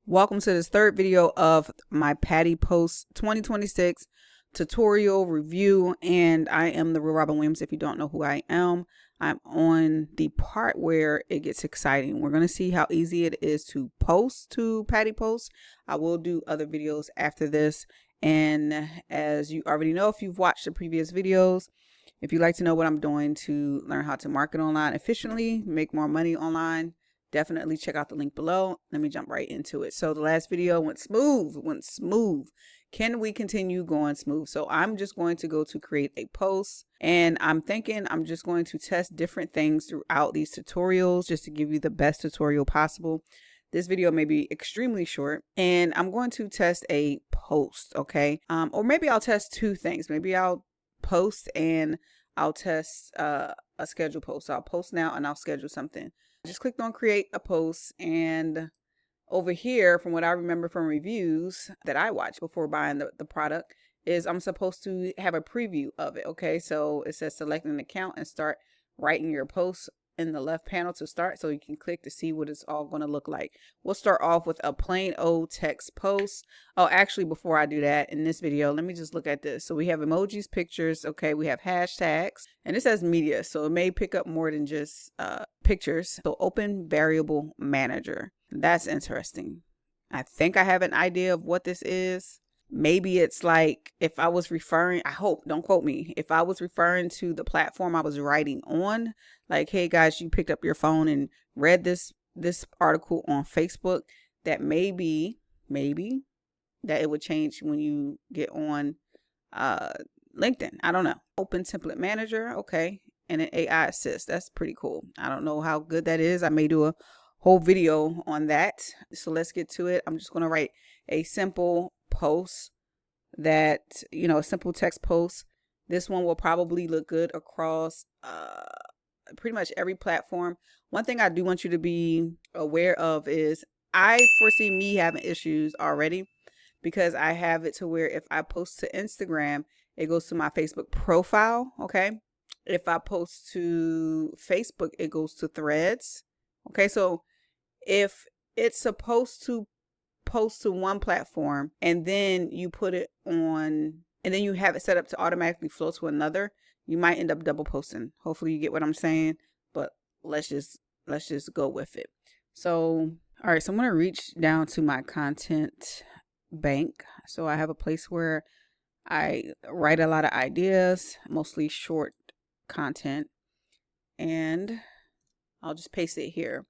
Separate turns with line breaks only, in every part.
Welcome to this third video of my PaddyPost 2026 tutorial review, and I am the real Robin Williams. If you don't know who I am, I'm on the part where it gets exciting. We're going to see how easy it is to post to PaddyPost. I will do other videos after this, and as you already know, if you've watched the previous videos, if you'd like to know what I'm doing to learn how to market online efficiently, make more money online, definitely check out the link below. Let me jump right into it. So the last video went smooth. Can we continue going smooth? So I'm just going to go to create a post, and I'm thinking I'm just going to test different things throughout these tutorials just to give you the best tutorial possible. This video may be extremely short, and I'm going to test a post, okay? Or maybe I'll test two things. Maybe I'll post and I'll test a schedule post. So I'll post now and I'll schedule something. I just clicked on create a post, and over here, from what I remember from reviews that I watched before buying the product, is I'm supposed to have a preview of it. Okay, so it says select an account and start writing your post in the left panel to start, so you can click to see what it's all going to look like. We'll start off with a plain old text post. Oh, actually, before I do that, in this video, let me just look at this. So we have emojis, pictures. Okay, we have hashtags, and it says media, so it may pick up more than just pictures. So open variable manager. That's interesting. I think I have an idea of what this is. Maybe it's like if I was referring, I hope, don't quote me, if I was referring to the platform I was writing on, like, hey guys, you picked up your phone and read this article on Facebook, that maybe that it would change when you get on LinkedIn. I don't know. Open template manager, okay, and an AI assist. That's pretty cool. I don't know how good that is. I may do a whole video on that. So let's get to it. I'm just going to write a simple post that, a simple text post. This one will probably look good across pretty much every platform. One thing I do want you to be aware of is I foresee me having issues already, because I have it to where if I post to Instagram, it goes to my Facebook profile. Okay. If I post to Facebook, it goes to Threads. Okay. So if it's supposed to post to one platform and then you put it on, and then you have it set up to automatically flow to another, you might end up double posting. Hopefully you get what I'm saying, but let's just go with it. So, all right, so I'm going to reach down to my content bank. So I have a place where I write a lot of ideas, mostly short content, and I'll just paste it here.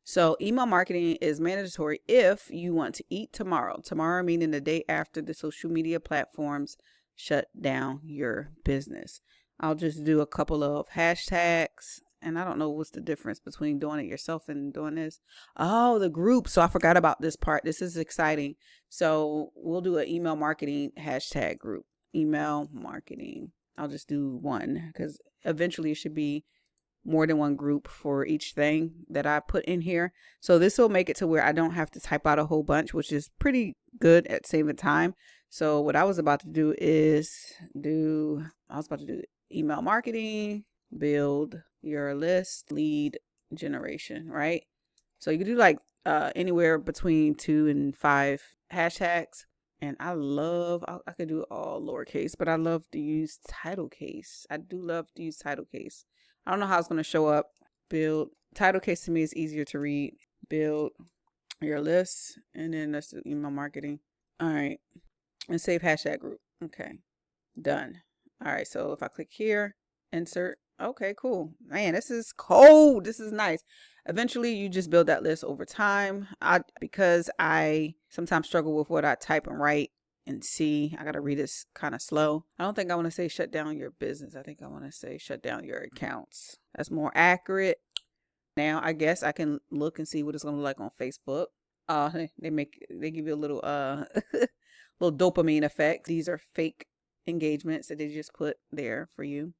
So email marketing is mandatory if you want to eat tomorrow. Tomorrow meaning the day after the social media platforms shut down your business. I'll just do a couple of hashtags, and I don't know what's the difference between doing it yourself and doing this. Oh, the group. So I forgot about this part. This is exciting. So we'll do an email marketing hashtag group. Email marketing. I'll just do one because eventually it should be more than one group for each thing that I put in here. So this will make it to where I don't have to type out a whole bunch, which is pretty good at saving time. So what I was about to do is email marketing, build your list, lead generation, right? So you can do like anywhere between 2 and 5 hashtags. And I could do it all lowercase, but I love to use title case. I do love to use title case. I don't know how it's going to show up. Build title case to me is easier to read. Build your list, and then let's do email marketing. All right, and save hashtag group. Okay, done. All right, so if I click here, insert. Okay, cool. Man, this is cold. This is nice. Eventually, you just build that list over time. Because I sometimes struggle with what I type and write and see, I gotta read this kind of slow. I don't think I want to say shut down your business. I think I want to say shut down your accounts. That's more accurate. Now I guess I can look and see what it's gonna look like on Facebook. They give you a little little dopamine effect. These are fake engagements that they just put there for you.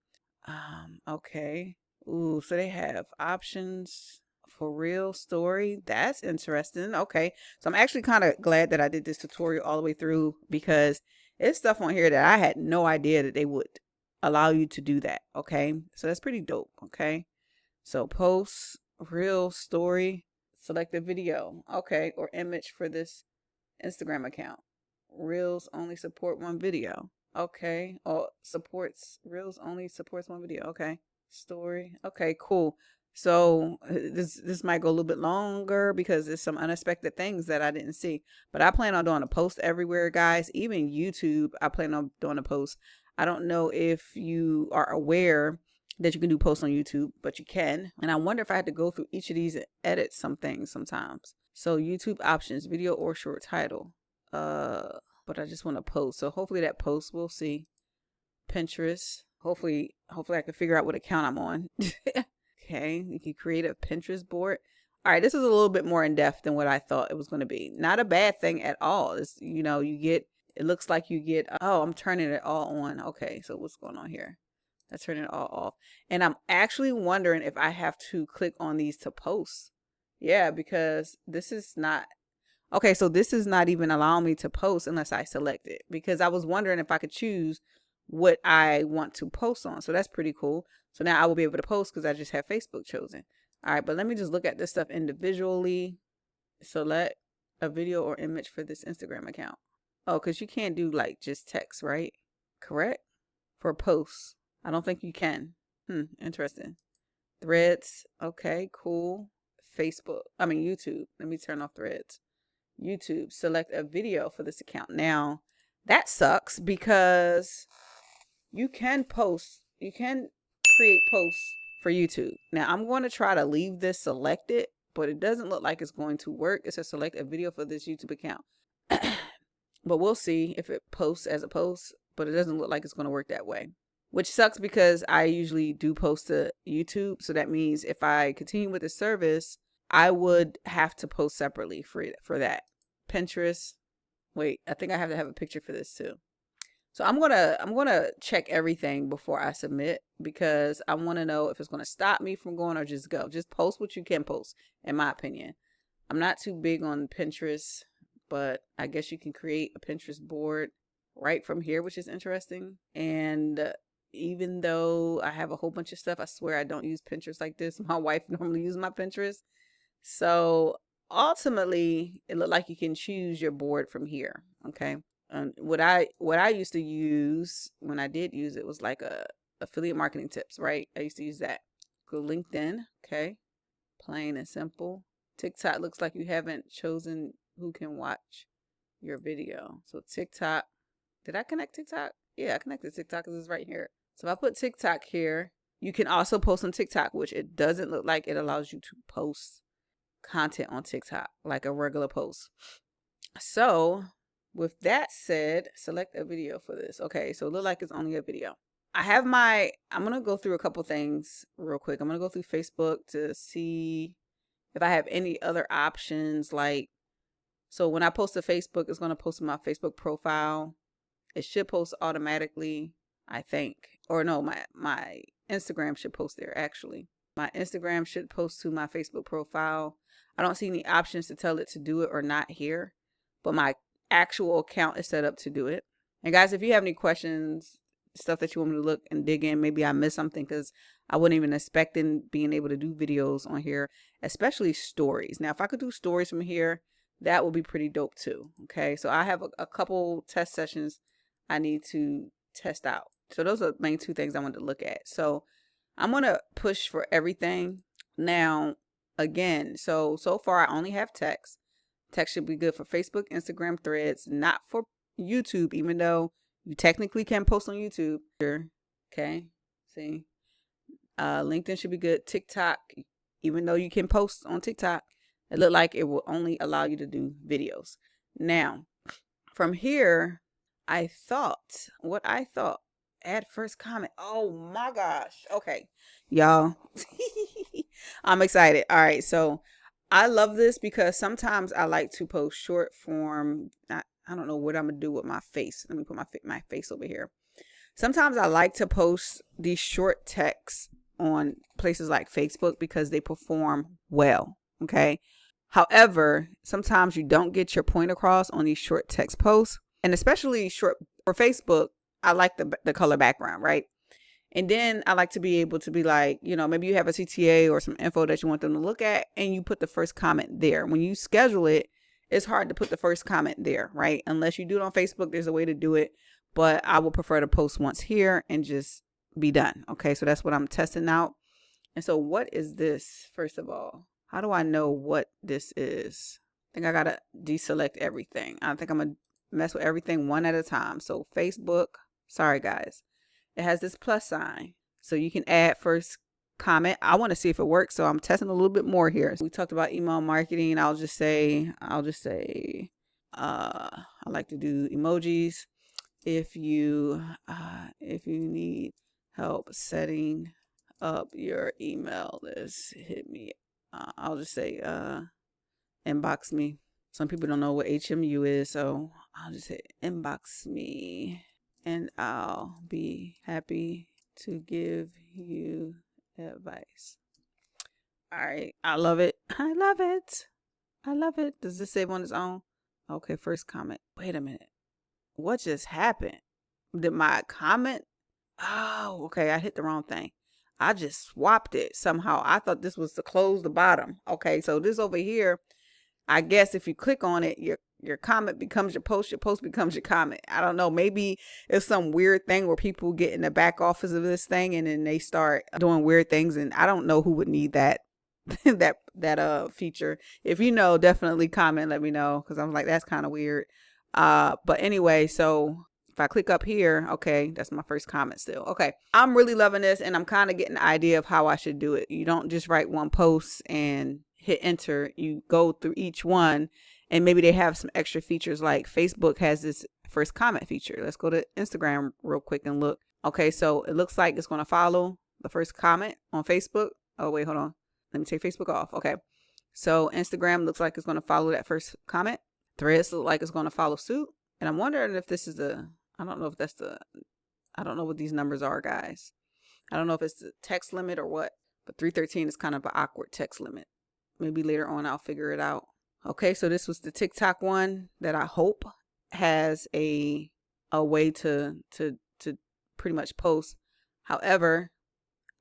Okay. Ooh, so they have options for real story. That's interesting. Okay, so I'm actually kind of glad that I did this tutorial all the way through, because it's stuff on here that I had no idea that they would allow you to do that. Okay, so that's pretty dope. Okay, so post real story. Select a video, okay, or image for this Instagram account. Reels only support one video. Okay. Oh, Reels only supports one video. Okay. Story. Okay, cool. So this might go a little bit longer because there's some unexpected things that I didn't see. But I plan on doing a post everywhere, guys. Even YouTube, I plan on doing a post. I don't know if you are aware that you can do posts on YouTube, but you can. And I wonder if I had to go through each of these and edit some things sometimes. So YouTube options, video or short title. But I just want to post. So hopefully that post, we'll see. Pinterest. Hopefully I can figure out what account I'm on. Okay, you can create a Pinterest board. All right, this is a little bit more in depth than what I thought it was going to be. Not a bad thing at all. It's, you know, it looks like you get, oh, I'm turning it all on. Okay, so what's going on here? I turn it all off. And I'm actually wondering if I have to click on these to post. Yeah, because this is not, okay, so this is not even allowing me to post unless I select it, because I was wondering if I could choose what I want to post on. So that's pretty cool. So now I will be able to post because I just have Facebook chosen. All right, but let me just look at this stuff individually. Select a video or image for this Instagram account. Oh, because you can't do like just text, right? Correct? For posts. I don't think you can. Interesting. Threads. Okay, cool. YouTube. Let me turn off Threads. YouTube. Select a video for this account. Now, that sucks because you can post. You can create posts for YouTube. Now, I'm going to try to leave this selected, but it doesn't look like it's going to work. It says select a video for this YouTube account. But we'll see if it posts as a post, but it doesn't look like it's going to work that way. Which sucks because I usually do post to YouTube. So that means if I continue with the service, I would have to post separately for that. Pinterest. Wait, I think I have to have a picture for this too. So I'm gonna check everything before I submit, because I want to know if it's gonna stop me from going or just go. Just post what you can post, in my opinion. I'm not too big on Pinterest, but I guess you can create a Pinterest board right from here, which is interesting. And even though I have a whole bunch of stuff, I swear I don't use Pinterest like this. My wife normally uses my Pinterest. So ultimately, it looked like you can choose your board from here. Okay. What I used to use when I did use it was like affiliate marketing tips, right? I used to use that. Go LinkedIn. Okay. Plain and simple. TikTok looks like you haven't chosen who can watch your video. So TikTok. Did I connect TikTok? Yeah, I connected TikTok because it's right here. So if I put TikTok here, you can also post on TikTok, which it doesn't look like it allows you to post content on TikTok like a regular post. So with that said, select a video for this. Okay, so it looks like it's only a video. I'm going to go through a couple things real quick. I'm going to go through Facebook to see if I have any other options. So when I post to Facebook, it's going to post to my Facebook profile. It should post automatically, I think. Or no, my Instagram should post there, actually. My Instagram should post to my Facebook profile. I don't see any options to tell it to do it or not here, but my actual account is set up to do it. And guys, if you have any questions, stuff that you want me to look and dig in, maybe I missed something, because I wasn't even expecting being able to do videos on here, especially stories. Now, if I could do stories from here, that would be pretty dope too. Okay, so I have a couple test sessions I need to test out. So those are the main two things I want to look at. So I'm going to push for everything. Now, again, so far I only have text. Text should be good for Facebook, Instagram, Threads, not for YouTube, even though you technically can post on YouTube. Okay, see, LinkedIn should be good. TikTok, even though you can post on TikTok, it looked like it will only allow you to do videos. Now, from here, I thought, add first comment. Oh my gosh. Okay, y'all. I'm excited. All right, so I love this because sometimes I like to post short form. I don't know what I'm gonna do with my face. Let me put my face over here. Sometimes I like to post these short texts on places like Facebook because they perform well. Okay. However, sometimes you don't get your point across on these short text posts, and especially short for Facebook. I like the color background, right? And then I like to be able to be like, you know, maybe you have a CTA or some info that you want them to look at, and you put the first comment there. When you schedule it, it's hard to put the first comment there, right? Unless you do it on Facebook, there's a way to do it. But I would prefer to post once here and just be done. Okay, so that's what I'm testing out. And so what is this, first of all? How do I know what this is? I think I got to deselect everything. I think I'm going to mess with everything one at a time. So Facebook, sorry guys, it has this plus sign. So you can add first comment. I want to see if it works. So I'm testing a little bit more here. So we talked about email marketing. I'll just say, I like to do emojis. If you need help setting up your email list, hit me. I'll just say, inbox me. Some people don't know what HMU is, so I'll just say inbox me, and I'll be happy to give you advice. All right. I love it. I love it. I love it. Does this save on its own? Okay, first comment. Wait a minute. What just happened? Did my comment? Oh, okay. I hit the wrong thing. I just swapped it somehow. I thought this was to close the bottom. Okay, so this over here, I guess if you click on it, your comment becomes your post becomes your comment. I don't know. Maybe it's some weird thing where people get in the back office of this thing and then they start doing weird things, and I don't know who would need that that feature. If you know, definitely comment, let me know, because I'm like, that's kind of weird. But anyway, so if I click up here, okay, that's my first comment still. Okay, I'm really loving this, and I'm kind of getting an idea of how I should do it. You don't just write one post and hit enter. You go through each one, and maybe they have some extra features, like Facebook has this first comment feature. Let's go to Instagram real quick and look. Okay, so it looks like it's going to follow the first comment on Facebook. Oh, wait, hold on. Let me take Facebook off. Okay, so Instagram looks like it's going to follow that first comment. Threads look like it's going to follow suit. And I'm wondering if this is I don't know what these numbers are, guys. I don't know if it's the text limit or what, but 313 is kind of an awkward text limit. Maybe later on I'll figure it out. Okay, so this was the TikTok one that I hope has a way to pretty much post. However,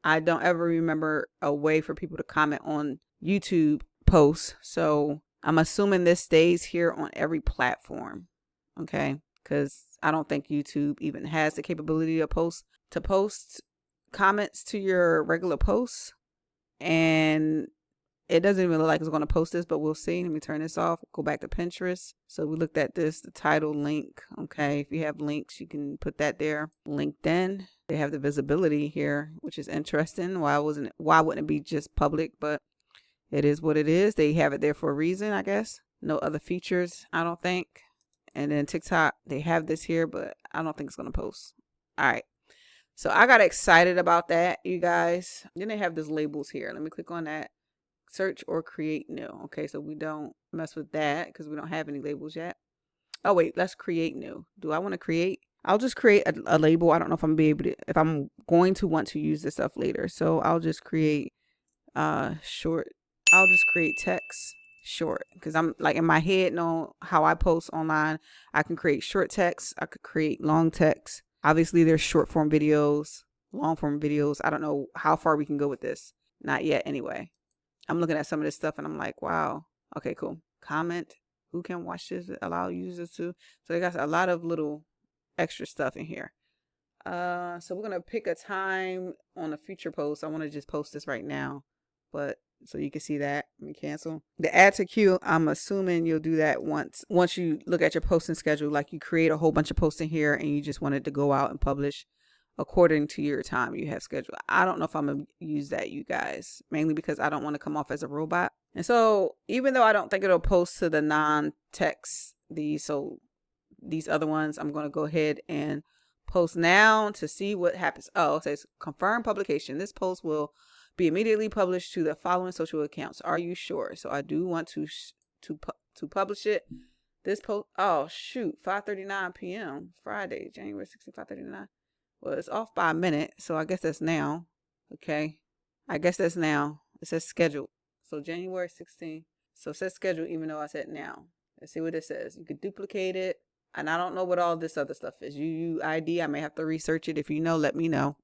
I don't ever remember a way for people to comment on YouTube posts. So I'm assuming this stays here on every platform. Okay, because I don't think YouTube even has the capability to post comments to your regular posts. And it doesn't even look like it's going to post this, but we'll see. Let me turn this off. Go back to Pinterest. So we looked at this, the title, link. Okay, if you have links, you can put that there. LinkedIn, they have the visibility here, which is interesting. Why wouldn't it be just public? But it is what it is. They have it there for a reason, I guess. No other features, I don't think. And then TikTok, they have this here, but I don't think it's going to post. All right. So I got excited about that, you guys. Then they have these labels here. Let me click on that. Search or create new. Okay, so we don't mess with that because we don't have any labels yet. Oh, wait, let's create new. Do I want to create? I'll just create a label. I don't know if I'm if I'm going to want to use this stuff later. So I'll just create short. I'll just create text short, because I'm like in my head know how I post online. I can create short text. I could create long text. Obviously there's short form videos, long form videos. I don't know how far we can go with this. Not yet anyway. I'm looking at some of this stuff and I'm like, wow. Okay, cool. Comment. Who can watch this? Allow users to. So they got a lot of little extra stuff in here. So we're going to pick a time on a future post. I want to just post this right now, but so you can see that. Let me cancel the add to queue. I'm assuming you'll do that once you look at your posting schedule, like you create a whole bunch of posts in here and you just wanted to go out and publish according to your time you have scheduled. I don't know if I'm going to use that, you guys, mainly because I don't want to come off as a robot. And so even though I don't think it'll post to the non-text, these other ones, I'm going to go ahead and post now to see what happens. Oh, it says confirm publication. This post will be immediately published to the following social accounts. Are you sure? So I do want to publish it. This post, oh shoot, 5:39 p.m. Friday, January 16, 5:39. Well, it's off by a minute, so I guess that's now. Okay, I guess that's now. It says scheduled, so January 16. So it says scheduled, even though I said now. Let's see what it says. You could duplicate it, and I don't know what all this other stuff is. UUID, I may have to research it. If you know, let me know.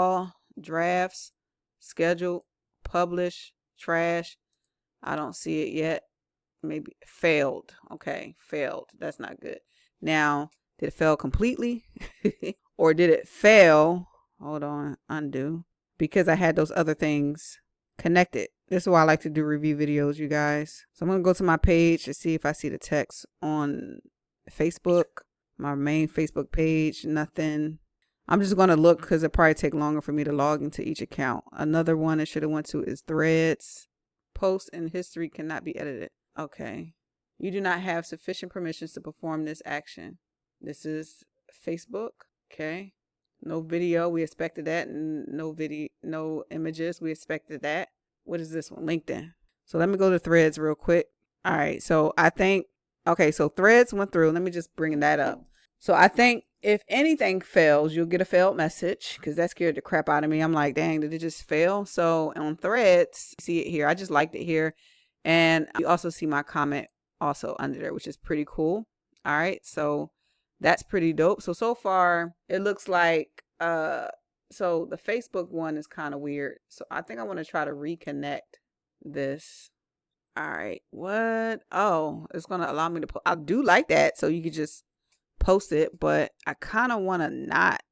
all drafts, scheduled, publish, trash. I don't see it yet. Maybe failed. Okay, failed. That's not good. Now, did it fail completely? Or did it fail? Hold on, undo. Because I had those other things connected. This is why I like to do review videos, you guys. So I'm going to go to my page to see if I see the text on Facebook. My main Facebook page, nothing. I'm just going to look because it probably take longer for me to log into each account. Another one I should have went to is Threads. Posts and history cannot be edited. Okay. You do not have sufficient permissions to perform this action. This is Facebook. Okay. No video. We expected that. No video, no images. We expected that. What is this one? LinkedIn. So let me go to Threads real quick. All right. So I think, okay, so Threads went through. Let me just bring that up. So I think if anything fails, you'll get a failed message because that scared the crap out of me. I'm like, dang, did it just fail? So on Threads, see it here. I just liked it here. And you also see my comment also under there, which is pretty cool. All right. So that's pretty dope. So far it looks like, so the Facebook one is kind of weird. So I think I want to try to reconnect this. All right. What? Oh, it's going to allow me to I do like that. So you could just post it, but I kind of want to not.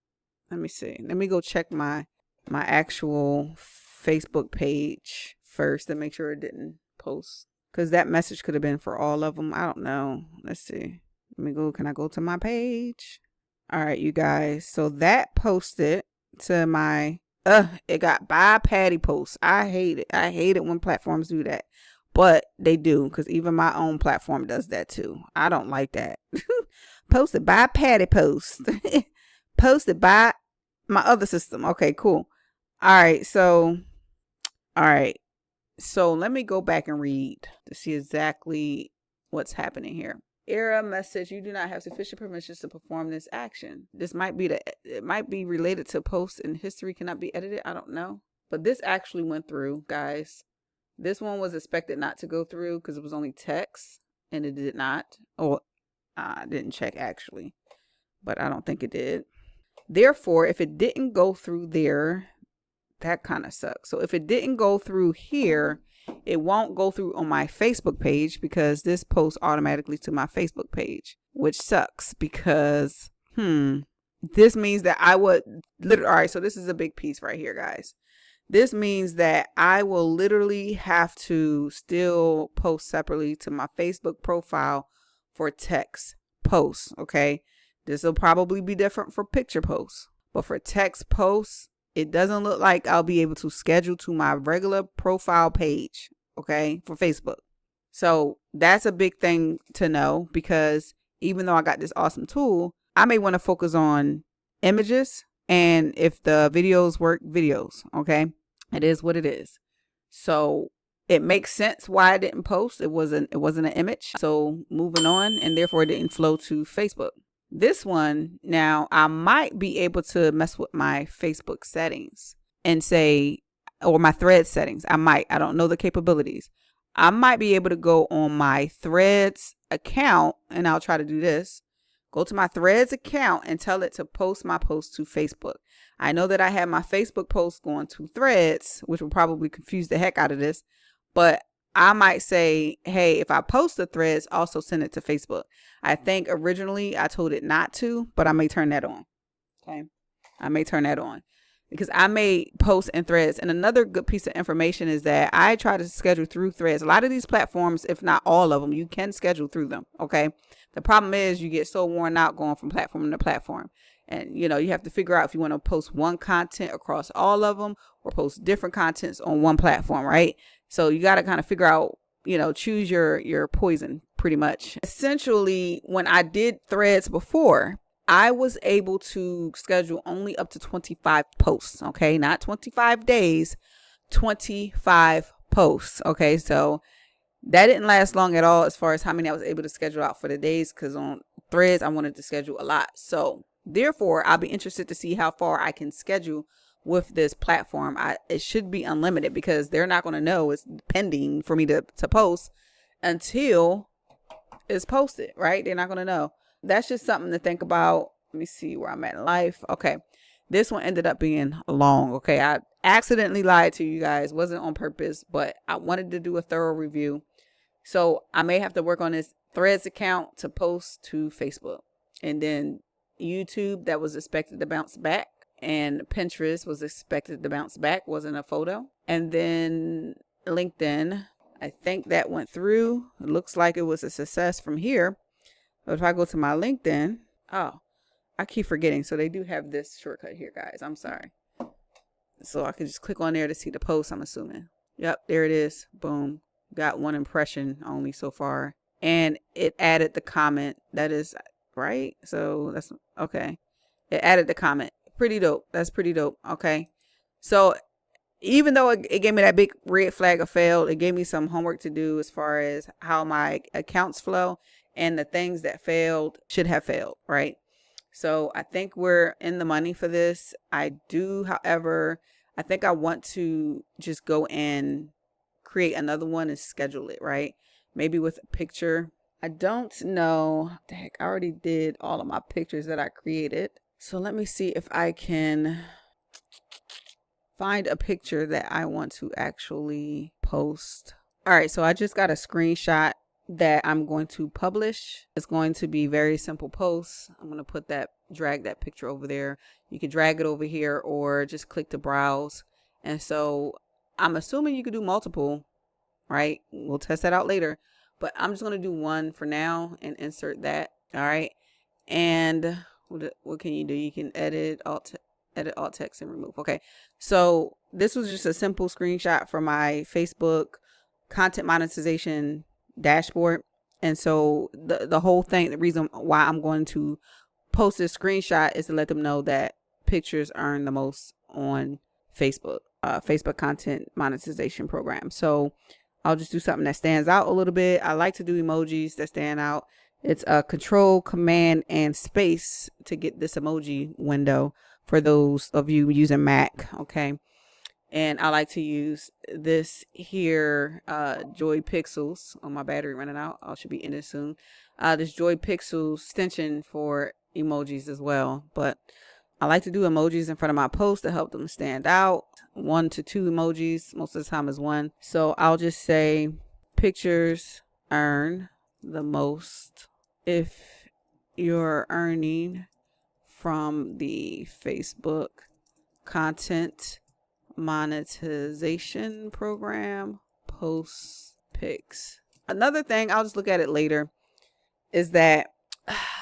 Let me see. Let me go check my actual Facebook page first and make sure it didn't post, because that message could have been for all of them. I don't know. Let's see. Let me go. Can I go to my page? All right, you guys. So that posted to my it got by PaddyPost. I hate it. I hate it when platforms do that, but they do, because even my own platform does that too. I don't like that. Posted by PaddyPost. Posted by my other system. Okay, cool. All right, so let me go back and read to see exactly what's happening here. Error message: you do not have sufficient permissions to perform this action. This might be it might be related to posts and history cannot be edited. I don't know, but this actually went through, guys. This one was expected not to go through because it was only text, and it did not. Oh, I didn't check actually, but I don't think it did. Therefore, if it didn't go through there, that kind of sucks. So if it didn't go through here, it won't go through on my Facebook page, because this posts automatically to my Facebook page, which sucks because, this means that I would literally, all right, so this is a big piece right here, guys. This means that I will literally have to still post separately to my Facebook profile for text posts, okay? This will probably be different for picture posts, but for text posts, it doesn't look like I'll be able to schedule to my regular profile page, okay, for Facebook. So that's a big thing to know, because even though I got this awesome tool, I may want to focus on images, and if the videos work, videos, okay? It is what it is. So it makes sense why I didn't post. It wasn't an image. So moving on, and therefore it didn't flow to Facebook. This one, now I might be able to mess with my Facebook settings and say, or my Threads settings. I don't know the capabilities. I might be able to go on my Threads account, and I'll try to do this. Go to my Threads account and tell it to post my post to Facebook. I know that I have my Facebook post going to Threads, which will probably confuse the heck out of this, but I might say, hey, if I post the Threads, also send it to Facebook. I think originally I told it not to, but I may turn that on. Okay. I may turn that on because I may post in Threads. And another good piece of information is that I try to schedule through Threads. A lot of these platforms, if not all of them, you can schedule through them. Okay. The problem is you get so worn out going from platform to platform. And, you have to figure out if you want to post one content across all of them or post different contents on one platform, right? So you got to kind of figure out, choose your poison pretty much. Essentially, when I did Threads before, I was able to schedule only up to 25 posts, okay? Not 25 days, 25 posts, okay? So that didn't last long at all as far as how many I was able to schedule out for the days, because on Threads, I wanted to schedule a lot. So therefore, I'll be interested to see how far I can schedule with this platform. It should be unlimited, because they're not going to know it's pending for me to post until it's posted, right? They're not going to know. That's just something to think about. Let me see where I'm at in life. Okay. This one ended up being long. Okay, I accidentally lied to you guys. Wasn't on purpose, but I wanted to do a thorough review. So I may have to work on this Threads account to post to Facebook. And then YouTube, that was expected to bounce back. And Pinterest was expected to bounce back. Wasn't a photo. And then LinkedIn, I think that went through. It looks like it was a success from here. But if I go to my LinkedIn, oh, I keep forgetting. So they do have this shortcut here, guys. I'm sorry. So I can just click on there to see the post, I'm assuming. Yep, there it is. Boom. Got one impression only so far. And it added the comment. That is right. So that's okay. It added the comment. Pretty dope. That's pretty dope. Okay. So even though it gave me that big red flag of failed, it gave me some homework to do as far as how my accounts flow, and the things that failed should have failed, right? So I think we're in the money for this. I do, however, I think I want to just go and create another one and schedule it, right? Maybe with a picture. I don't know. The heck, I already did all of my pictures that I created. So let me see if I can find a picture that I want to actually post. All right, so I just got a screenshot that I'm going to publish. It's going to be very simple posts. I'm going to drag that picture over there. You can drag it over here or just click to browse. And so I'm assuming you could do multiple, right? We'll test that out later, but I'm just going to do one for now and insert that. All right. And what can you do? You can edit alt text and remove. Okay. So this was just a simple screenshot from my Facebook content monetization dashboard. And so the whole thing, the reason why I'm going to post this screenshot is to let them know that pictures earn the most on Facebook, Facebook content monetization program. So I'll just do something that stands out a little bit. I like to do emojis that stand out. It's a Control, Command, and Space to get this emoji window for those of you using Mac. Okay. And I like to use this here, Joy Pixels. Oh, my battery running out. I should be ending soon. This Joy Pixels extension for emojis as well. But I like to do emojis in front of my posts to help them stand out. 1 to 2 emojis. Most of the time is 1. So I'll just say pictures earn the most if you're earning from the Facebook content monetization program. Post pics. Another thing, I'll just look at it later, is that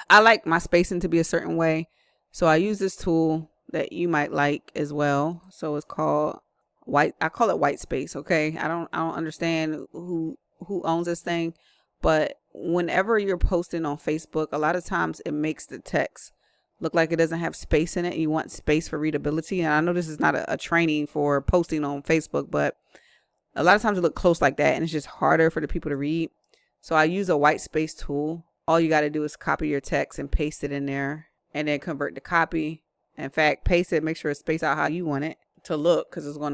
I like my spacing to be a certain way. So I use this tool that you might like as well. So it's called I call it white space. Okay. I don't understand who owns this thing, but whenever you're posting on Facebook, a lot of times it makes the text look like it doesn't have space in it. You want space for readability. And I know this is not a training for posting on Facebook, but a lot of times it look close like that and it's just harder for the people to read. So I use a white space tool. All you got to do is copy your text and paste it in there and then convert the copy. In fact, paste it, make sure it's spaced out how you want it to look, because it's going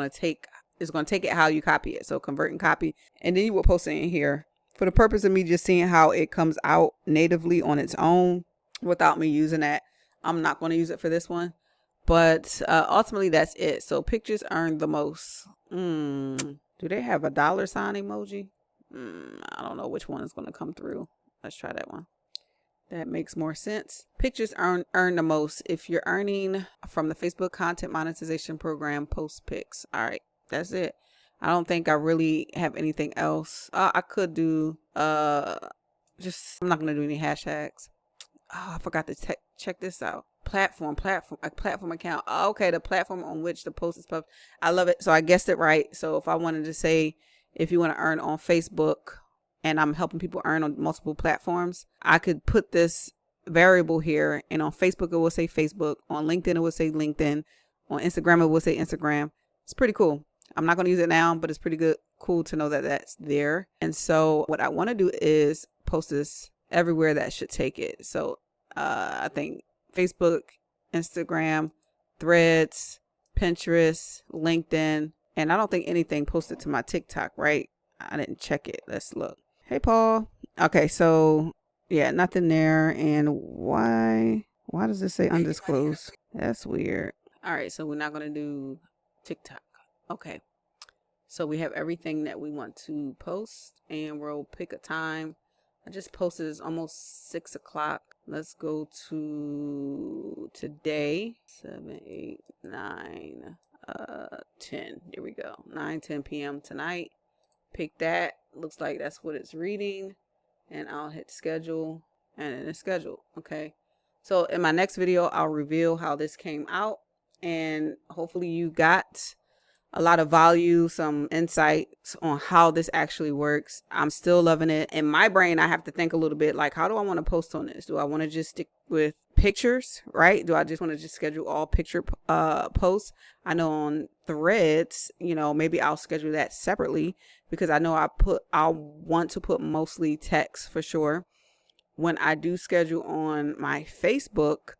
to take it how you copy it. So convert and copy, and then you will post it in here for the purpose of me just seeing how it comes out natively on its own without me using that. I'm not going to use it for this one, but ultimately that's it. So pictures earn the most. Do they have a dollar sign emoji? I don't know which one is going to come through. Let's try that one. That makes more sense. Pictures earn the most if you're earning from the Facebook content monetization program. Post pics. All right, that's it. I don't think I really have anything else. I could do I'm not gonna do any hashtags. Oh, I forgot to check this out. Platform account. Oh, okay, the platform on which the post is published. I love it. So I guessed it right. So if I wanted to say, if you want to earn on Facebook, and I'm helping people earn on multiple platforms, I could put this variable here, and on Facebook it will say Facebook, on LinkedIn it will say LinkedIn, on Instagram it will say Instagram. It's pretty cool. I'm not going to use it now, but it's pretty cool to know that that's there. And so what I want to do is post this everywhere that should take it. So I think Facebook, Instagram, Threads, Pinterest, LinkedIn, and I don't think anything posted to my TikTok, right? I didn't check it. Let's look. Hey, Paul. Okay, so yeah, nothing there. And why does it say undisclosed? That's weird. All right, so we're not going to do TikTok. Okay. So we have everything that we want to post, and we'll pick a time. I just posted, it's almost 6 o'clock. Let's go to today. 7, 8, 9, 10. There we go. 9:10 p.m. tonight. Pick that. Looks like that's what it's reading. And I'll hit schedule, and then it's scheduled. Okay. So in my next video, I'll reveal how this came out, and hopefully you got a lot of value, some insights on how this actually works. I'm still loving it. In my brain, I have to think a little bit like, how do I want to post on this? Do I want to just stick with pictures, right? Do I just want to just schedule all picture posts? I know on Threads, you know, maybe I'll schedule that separately because I know I'll want to put mostly text for sure. When I do schedule on my Facebook,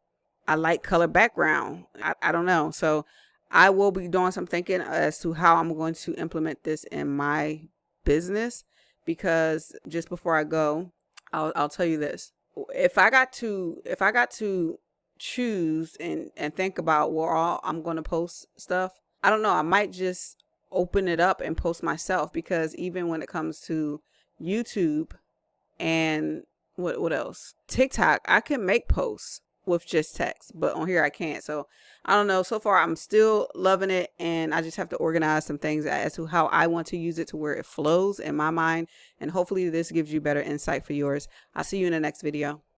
I like color background. I don't know. So I will be doing some thinking as to how I'm going to implement this in my business, because just before I go, I'll tell you this. If I got to choose and think about where all I'm going to post stuff, I don't know. I might just open it up and post myself, because even when it comes to YouTube and what else? TikTok, I can make posts with just text, but on here I can't. So I don't know. So far, I'm still loving it, and I just have to organize some things as to how I want to use it to where it flows in my mind. And hopefully this gives you better insight for yours. I'll see you in the next video.